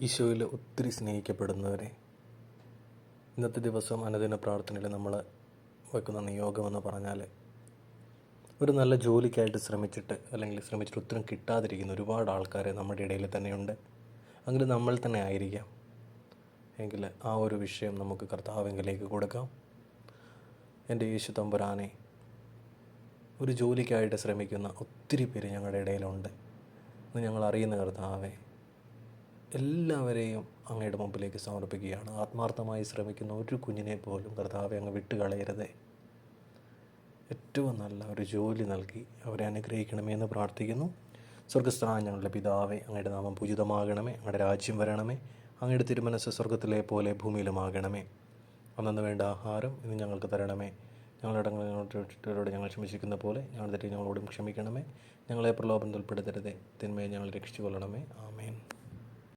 ഈശോയിൽ ഒത്തിരി സ്നേഹിക്കപ്പെടുന്നവരെ, ഇന്നത്തെ ദിവസം അനുദിന പ്രാർത്ഥനയിൽ നമ്മൾ വെക്കുന്ന നിയോഗമെന്ന് പറഞ്ഞാൽ, ഒരു നല്ല ജോലിക്കായിട്ട് ശ്രമിച്ചിട്ട് ഉത്തരം കിട്ടാതിരിക്കുന്ന ഒരുപാട് ആൾക്കാർ നമ്മുടെ ഇടയിൽ തന്നെയുണ്ട്. അങ്ങനെ നമ്മൾ തന്നെ ആയിരിക്കാം. എങ്കിൽ ആ ഒരു വിഷയം നമുക്ക് കർത്താവിലേക്ക് കൊടുക്കാം. എൻ്റെ യേശു തമ്പുരാനെ, ഒരു ജോലിക്കായിട്ട് ശ്രമിക്കുന്ന ഒത്തിരി പേര് ഞങ്ങളുടെ ഇടയിലുണ്ട്. ഇന്ന് ഞങ്ങൾ അറിയുന്ന കർത്താവെ, എല്ലാവരെയും അങ്ങയുടെ മുമ്പിലേക്ക് സമർപ്പിക്കുകയാണ്. ആത്മാർത്ഥമായി ശ്രമിക്കുന്ന ഒരു കുഞ്ഞിനെ പോലും കർത്താവെ അങ്ങ് വിട്ടുകളയരുതേ. ഏറ്റവും നല്ല ഒരു ജോലി നൽകി അവരെ അനുഗ്രഹിക്കണമേ എന്ന് പ്രാർത്ഥിക്കുന്നു. സ്വർഗസ്ഥനായ ഞങ്ങളുടെ പിതാവേ, അങ്ങയുടെ നാമം പൂജിതമാകണമേ. അങ്ങയുടെ രാജ്യം വരണമേ. അങ്ങയുടെ തിരുമനസ്സ് സ്വർഗത്തിലെ പോലെ ഭൂമിയിലുമാകണമേ. അന്നു വേണ്ട ആഹാരം ഇന്ന് ഞങ്ങൾക്ക് തരണമേ. ഞങ്ങളോട് ഞങ്ങൾ ക്ഷമിച്ചിരിക്കുന്ന പോലെ ഞങ്ങളുടെ തെറ്റ് ഞങ്ങളോടും ക്ഷമിക്കണമേ. ഞങ്ങളെ പ്രലോഭനത്തിൽ ഉൾപ്പെടുത്തരുതേ, തിന്മയെ ഞങ്ങൾ രക്ഷിച്ചു കൊള്ളണമേ. ആമേൻ.